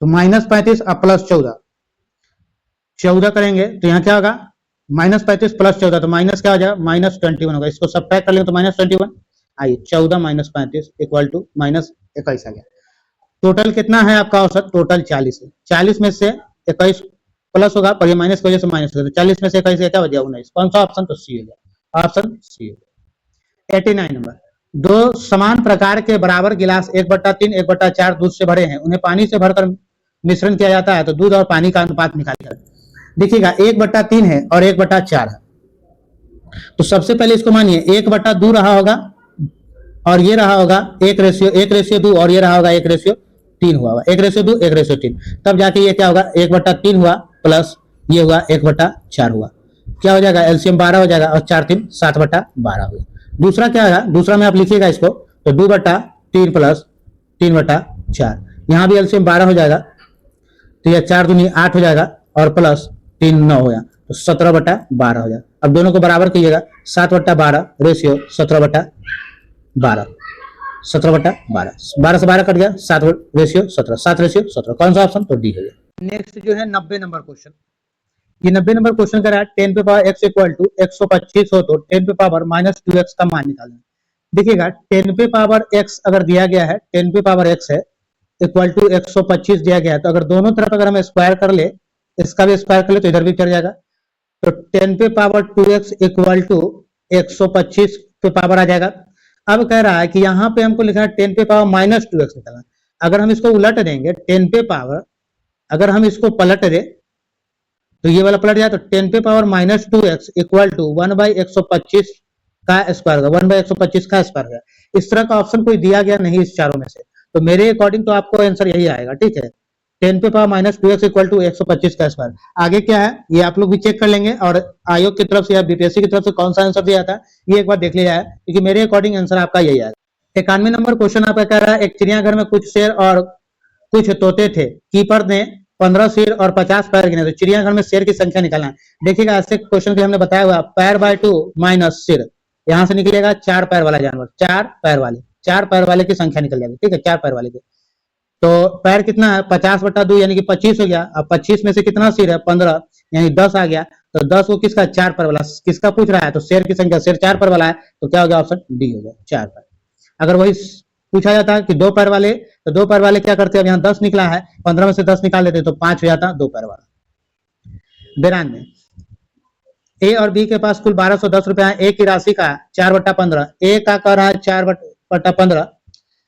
तो -35 और प्लस 14, 14 करेंगे तो यहाँ क्या होगा? -35 प्लस 14, तो माइनस क्या हो जाएगा? -21 होगा। इसको सब्ट्रैक्ट कर लेंगे तो -21। आइए 14 - 35 इक्वल टू -21 आ गया। टोटल कितना है आपका औसत? टोटल 40 है। 40 में से 21 प्लस होगा, पर ये माइनस की वजह से माइनस होगा, तो 40 में से 21 क्या बचा? 19। कौन सा ऑप्शन? तो सी हो गया, ऑप्शन सी हो गया। 89 नंबर, दो समान प्रकार के बराबर गिलास 1/3 1/4 दूध से भरे हैं, उन्हें पानी से भरकर मिश्रण किया जाता है, तो दूध और पानी का अनुपात निकालिए। देखिएगा 1/3 है और 1/4 है, तो सबसे पहले इसको मानिए 1/2 रहा होगा और ये रहा होगा 1:2 और ये रहा होगा 1:3 हुआ होगा, 1:2 1:3, तब जाके ये क्या होगा? 1/3 हुआ प्लस ये हुआ 1/4 हुआ, क्या हो जाएगा? एलसीएम 12 हो जाएगा और 4 3 7/12 हुआ। दूसरा क्या है? दूसरा में आप लिखिएगा इसको, तो 2/3 प्लस 3/4, यहाँ भी एलसीएम 12 हो जाएगा, तो यह 4 दूनी 8 हो जाएगा और प्लस 3 9 हो गया, तो 17/12 हो जाएगा। अब दोनों को बराबर कीजिएगा, 7/12 रेशियो 17/12, 17/12, 12 से 12 कट गया, 7 रेशियो 17, 7:17। कौन सा ऑप्शन? तो डी है। नेक्स्ट जो है 90 नंबर क्वेश्चन, ये 90 नंबर क्वेश्चन कर रहा है 10 पे पावर x इक्वल टू 125 हो तो 10 पे पावर -2x का मान निकालना। देखिएगा 10 पे पावर x अगर दिया गया है, 10 पे पावर x है इक्वल टू 125 दिया गया है, तो अगर दोनों तरफ अगर हम स्क्वायर कर ले, इसका भी स्क्वायर कर ले तो इधर भी चढ़ जाएगा, तो 10 पे पावर 2x इक्वल टू 125 पे पावर आ जाएगा। अब कह रहा है कि यहाँ पे हमको लिखा है 10 पे पावर -2x निकालना। अगर हम इसको उलट देंगे 10 पे पावर, अगर हम इसको पलट दे तो ये वाला पलट जाए, तो 10 पे पावर -2x इक्वल टू 1/125 का स्क्वायर होगा, 1/125 का स्क्वायर होगा। इस तरह का ऑप्शन कोई दिया गया नहीं इस चारों में से, तो मेरे अकॉर्डिंग तो आपको आंसर यही आएगा, ठीक है। 10 पे पावर -2x इक्वल टू 125 का स्क्वायर। आगे क्या है ये आप लोग भी चेक कर लेंगे, और आयोग की तरफ से या बीपीएससी की तरफ से कौन सा आंसर दिया था ये एक बार देख लिया जाए, क्योंकि मेरे अकॉर्डिंग आंसर आपका यही आएगा। 91 नंबर क्वेश्चन आपका कह रहा है एक चिड़ियाघर में कुछ शेर और कुछ तोते थे, कीपर ने 15 शेर और 50 पैर गिने, तो चिड़ियाघर में शेर की संख्या निकालना है। देखिएगा ऐसे क्वेश्चन के हमने बताया हुआ पैर बाय 2 माइनस शेर, यहां से निकलेगा 4 पैर वाला जानवर, 4 पैर वाले की संख्या निकल जाएगी, ठीक है, 4 पैर वाले की। तो पैर कितना है? 50/2 यानी कि 25 हो गया। अब 25 में से कितना शेर है? 15 यानी 10 आ गया, तो 10 वो किसका? 4 पैर वाला। किसका पूछ रहा है? तो शेर की संख्या, शेर 4 पैर वाला है, तो क्या हो गया? ऑप्शन डी हो गया, 4 पैर। अगर वही पूछा जाता है कि 2 पैर वाले, तो 2 पैर वाले क्या करते हैं? अब यहाँ 10 निकला है, 15 में से 10 निकाल देते तो 5 हो जाता 2 पैर वाला। 92, ए और बी के पास कुल 1210 रुपया है। ए की राशि का 4/15, ए का कर रहा है 4/15,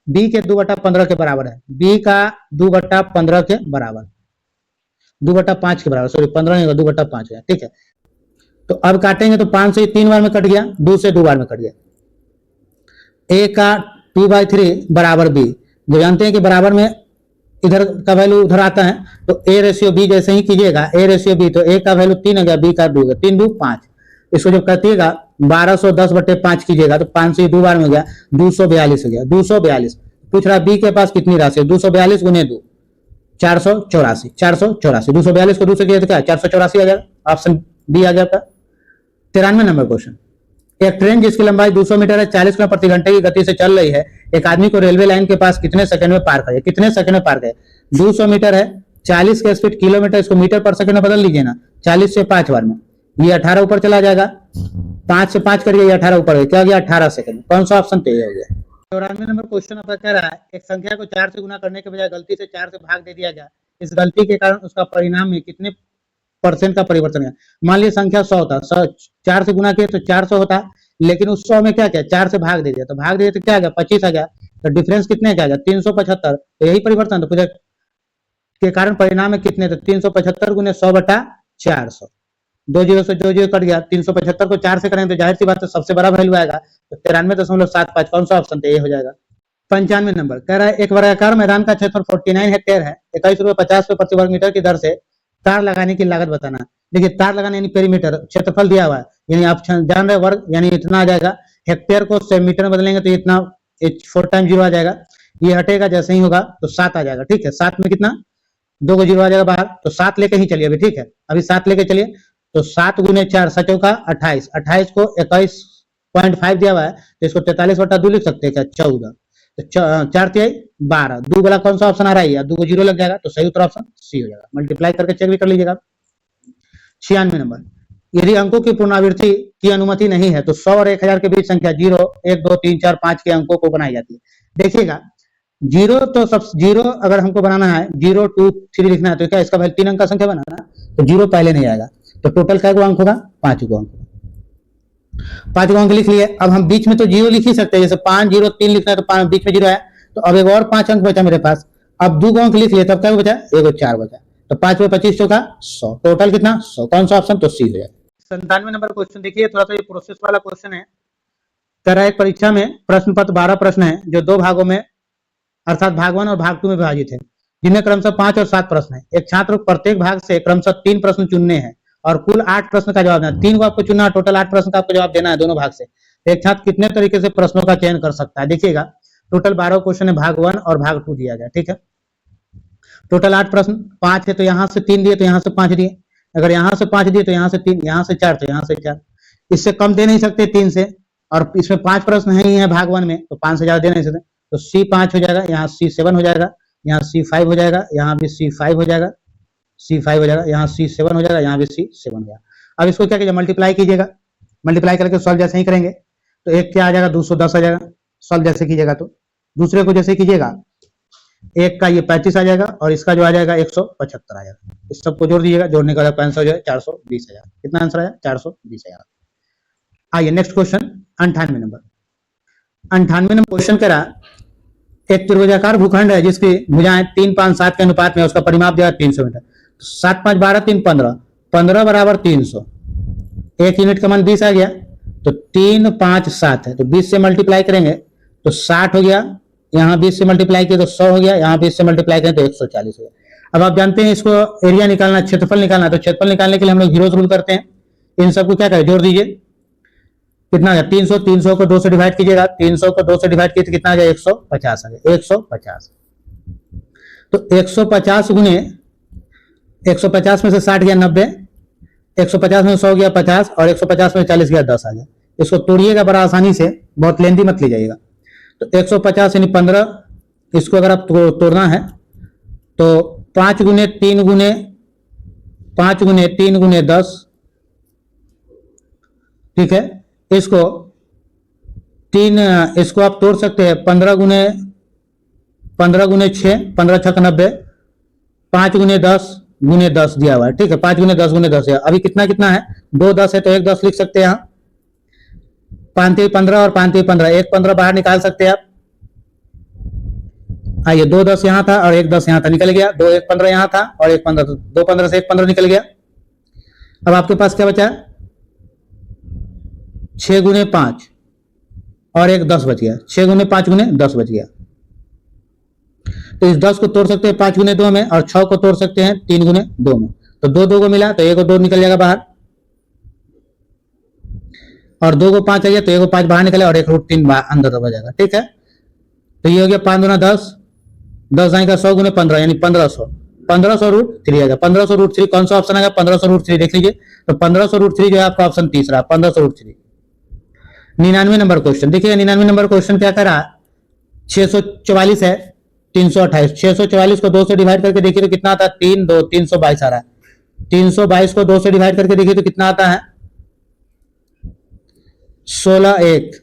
बी के 2/15 के बराबर है, बी का 2/15 के बराबर, 2/5 के बराबर, सॉरी 15 नहीं होगा, 2/5 है, ठीक है। तो अब काटेंगे तो 5 से 3 बार में कट गया, 2 से 2 बार में कट गया। ए का 2/3 बराबर बी, जो जानते हैं कि बराबर में इधर का वैल्यू उधर आता है, तो ए रेशियो बी जैसे ही कीजिएगा, ए रेशियो बी, तो ए का वैल्यू 3 हो गया, बी का 2 हो गया, 3 2 5। इसको जब कटिएगा 1210/5 कीजिएगा तो 5 से 2 बार में हो गया, 242 हो गया, 242। पूछ रहा बी के पास कितनी राशि है? 242 गुने 2, 484, 484, 242 को 2 से किया तो क्या 484 आ जाएगा, ऑप्शन बी आ गया आपका। 93 नंबर क्वेश्चन, एक ट्रेन जिसकी लंबाई 200 मीटर है, 40 किलोमीटर प्रति घंटे की गति से चल रही है, एक आदमी को रेलवे लाइन के पास कितने सेकंड में पार करे? कितने सेकंड में पार करे? 200 मीटर है, 40 का स्पीड किलोमीटर, इसको मीटर पर सेकंड में बदल लीजिए ना, 40 से 5 बार में, ये 18 ऊपर चला जाएगा, 5 से 5 करिए, ये 18 ऊपर गया, क्या हो गया? 18 सेकंड। कौन सा ऑप्शन तय हो गया? 94 नंबर क्वेश्चन आपका कह रहा है एक संख्या को 4 से गुना करने के बजाय गलती से 4 से भाग दे दिया गया, इस गलती के कारण उसका परिणाम में कितने परसेंट का परिवर्तन है। मान लीजिए संख्या 100 था, 4 से गुना किया तो 400 होता, लेकिन उस 100 में क्या किया, 4 से भाग दे दिया, तो भाग दे दिया तो क्या आ गया, 25 आ गया। तो डिफरेंस कितने का आ गया, 375। तो यही परिवर्तन, तो पूछा के कारण परिणाम में कितने, तो 375 गुने 100 बटा 400। 2 जीरो से 2 जीरो कट गया, 375 को 4 से करेंगे तो जाहिर सी बात है सबसे बड़ा वैल्यू आएगा, तो 93.75। कौन सा ऑप्शन, तो ये हो जाएगा। 95 नंबर कह रहा है एक वर्गाकार मैदान का क्षेत्रफल 49 हेक्टेयर है, 21.50 रुपए प्रति वर्ग मीटर की दर से तार लगाने की लागत बताना। देखिए तार लगाने यानी पेरीमीटर, क्षेत्रफल दिया हुआ है, यानी आप जान रहे वर्ग, यानी इतना आ जाएगा। हेक्टेयर को मीटर में बदलेंगे तो इतना 4 टाइम 0 आ जाएगा, ये हटेगा जैसे ही होगा तो 7 आ जाएगा। ठीक है, 7 में कितना, 2 को 0 आ जाएगा बाहर, तो 7 लेके ही चलिए अभी। ठीक है, अभी 7 लेके चलिए, तो 7 गुने 4 7 का 28, 28 को 21.5 दिया हुआ है, तो इसको 43/2 लिख सकते हैं क्या, 14। तो 4 तिहाई 12, 2 वाला कौन सा ऑप्शन आ रहा है, 2 को 0 लग जाएगा, तो सही उत्तर ऑप्शन सी हो जाएगा। मल्टीप्लाई करके चेक भी कर लीजिएगा। 96 नंबर, यदि अंकों की पुनरावृत्ति की अनुमति नहीं है तो 100 और 1000 के बीच संख्या 0 1 2 3 4 5 के अंकों को बनाई जाती है। देखिएगा जीरो, तो सब जीरो अगर हमको बनाना है, 0 2 3 लिखना है, तो क्या इसका वैल्यू 3 अंक का संख्या बनाना है, तो 0 पहले नहीं आएगा, तो टोटल क्या अंक होगा, 5 अंक। 5 अंक लिख लिए। अब हम बीच में तो 0 लिख ही सकते हैं, जैसे 5 0 3 लिखना है तो बीच में 0 है, तो अब एक और 5 अंक बचा मेरे पास। अब 2 अंक लिख लिए, तब क्या बचा, 1 4 बचा, तो 5 में 25 चौका 100, टोटल कितना 100। कौन सा ऑप्शन, तो सी हो जाएगा। 97 नंबर क्वेश्चन देखिए, थोड़ा सा ये प्रोसेस वाला क्वेश्चन है। कह रहा है परीक्षा में प्रश्न पत्र 12 प्रश्न है, जो 2 भागों में अर्थात भाग 1 और भाग 2 में विभाजित है, जिनमें क्रमशः 5 और 7 प्रश्न है। एक छात्र को प्रत्येक भाग से क्रमशः 3 प्रश्न चुनने हैं और कुल 8 प्रश्न का जवाब देना। 3 को आपको चुनना है, टोटल 8 प्रश्न का आपको जवाब देना है दोनों भाग से। तो एक छात्र कितने तरीके से प्रश्नों का चयन कर सकता है, देखिएगा टोटल 12 क्वेश्चन है, भाग 1 और भाग 2 दिया गया। ठीक है, टोटल 8 प्रश्न, 5 है तो यहाँ से 3 दिए, तो यहाँ से 5 दिए, अगर यहाँ से 5 दिए तो यहाँ से 3, यहाँ से 4 तो यहाँ से 4, इससे कम दे नहीं सकते 3 से, और इसमें 5 प्रश्न है ही है भाग 1 में, तो 5 से ज्यादा दे नहीं सकते, तो सी 5 हो जाएगा, यहाँ सी 7 हो जाएगा, यहाँ सी 5 हो जाएगा, यहाँ भी सी 5 हो जाएगा, सी 5 हो जाएगा, यहाँ सी 7 हो जाएगा, यहाँ भी सी 7 हो जाएगा। अब इसको क्या कीजिए, मल्टीप्लाई कीजिएगा, मल्टीप्लाई करके सॉल्व जैसे ही करेंगे तो एक क्या आ जाएगा, 210 आ जाएगा। सॉल्व जैसे कीजिएगा तो दूसरे को जैसे कीजिएगा, एक का ये 35 आ जाएगा और इसका जो आ जाएगा 175 आ जाएगा। इस सबको जोड़ दीजिएगा, जोड़ने का आंसर जो है 420 आ जाएगा। कितना आंसर आया, 420 आ जाएगा। आइए next question 98 number. 98 number question कह रहा, एक त्रिभुजाकार भूखंड है जिसकी भुजाएं 3 5 7 के अनुपात में, उसका परिमाप दिया 300 मीटर। 7 5 12 3 15, 15 बराबर 300, एक यूनिट का मान 20 आ गया, तो 3 5 7 है, तो 20 से मल्टीप्लाई करेंगे तो 60 हो गया, यहाँ 20 से मल्टीप्लाई किया तो 100 हो गया, यहाँ 20 से मल्टीप्लाई करें तो 140 हो गया। अब आप जानते हैं इसको एरिया निकालना, क्षेत्रफल निकालना, तो क्षेत्रफल निकालने के लिए हम लोग जीरो रूल करते हैं। इन सबको क्या करें, जोड़ दीजिए, कितना आ गया 300, 300 को 2 से डिवाइड कीजिएगा, 300 को 2 से डिवाइड किए तो कितना आ गया 150 आ गया, 150। तो 150 गुने 150 में से 60 गया 90, 150 में 100 गया 50 और 150 में 40 गया 10 आ गया। इसको तोड़िएगा बड़ा आसानी से, बहुत लेंथी मत लीजिएगा। तो 150 यानी 15, इसको अगर आप तोड़ना है तो 5 गुने 3 गुने 5 गुने 3 गुने 10, ठीक है, इसको 3, इसको आप तोड़ सकते हैं 15 गुने 6, 15 6 90, 5 गुने 10 दिया हुआ है। ठीक है, 5 गुने 10 गुने 10 है। अभी कितना कितना है, 2 10 है तो 1 10 लिख सकते हैं यहाँ, 5 3 15 और 5 3 15, 1 15 बाहर निकाल सकते हैं आप। आइए 2 10 यहाँ था और 1 10 यहाँ था, निकल गया, 2 1 15 यहाँ था और 1 15, 2 15 से 1 15 निकल गया। अब आपके पास क्या बचा, 6 गुने 5 और 1 10 बच गया, 6 गुने 5 गुने 10 बच गया। तो इस 10 को तोड़ सकते हैं 5 गुने 2 में और 6 को तोड़ सकते हैं 3 गुने 2 में, तो 2 2 को मिला तो 1 और 2 निकल जाएगा बाहर, और 2 को 5 आ गया तो 1 को 5 बाहर निकले और 1 रूट 3 अंदर दबा जाएगा। ठीक है, तो ये हो गया 5 गुना 10, 10 आएगा 100 गुने 15 यानी 1500, 1500 रूट 3 आएगा। 1500 रूट 3 कौन सा ऑप्शन आएगा, 1500 रूट 3 देख लीजिए, तो 1500 रूट 3 जो है आपका ऑप्शन तीसरा, 1500 रूट 3। 99 नंबर क्वेश्चन देखिए, 99 नंबर क्वेश्चन क्या करा, 644 है 328, 644 को 2 से डिवाइड करके देखिए तो कितना आता है, 3 2 322 आ रहा है। 322 को 2 से डिवाइड करके देखिए तो कितना आता है, 16 1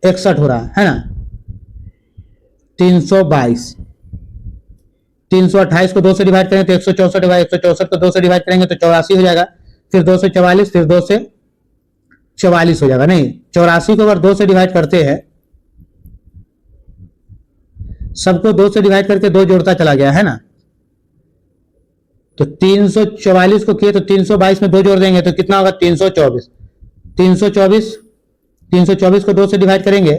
61 हो रहा है ना, 322 328 को 2 से डिवाइड करेंगे तो 164 होगा, 164 को 2 से डिवाइड करेंगे तो 84 हो जाएगा, फिर 2 से 44, फिर 2 से 44 हो जाएगा। नहीं, 84 को अगर 2 से डिवाइड करते हैं, सबको 2 से डिवाइड करके 2 जोड़ता चला गया है ना, तो 344 को किए तो 322 में 2 जोड़ देंगे तो कितना होगा 324। 324 को 2 से डिवाइड करेंगे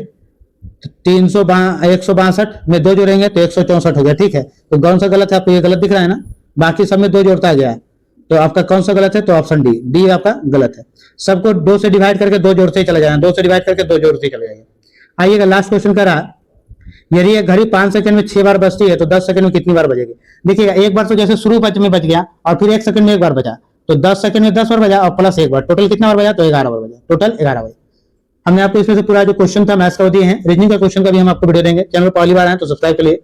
तो 162 में 2 जोड़ेंगे तो 164 हो गया। ठीक है, तो कौन सा गलत है आपको? ये गलत दिख रहा है ना, बाकी सब में 2 जोड़ता गया है, तो आपका कौन सा गलत है? तो ऑप्शन डी, डी आपका गलत है। सबको 2 से डिवाइड करके 2 जोड़ते ही चले जाना, 2 से डिवाइड करके 2 जोड़ते ही चले जाएंगे। आइएगा लास्ट क्वेश्चन का रहा, यदि एक घड़ी 5 सेकंड में 6 बार बजती है तो 10 सेकंड में कितनी बार बजेगी? देखिएगा, एक बार तो जैसे शुरू में बज गया और फिर 1 सेकंड में 1 बार बजा, तो 10 सेकंड में 10 बार बजा और प्लस 1 बार, टोटल कितना बार बजा? तो 11 बार बजा, टोटल 11 बार। हमने आपको इसमें से पूरा जो क्वेश्चन था मैथ्स का वो दिए हैं। रीजनिंग का क्वेश्चन का भी हम आपको वीडियो देंगे। चैनल पर पहली बार आए तो सब्सक्राइब करिए।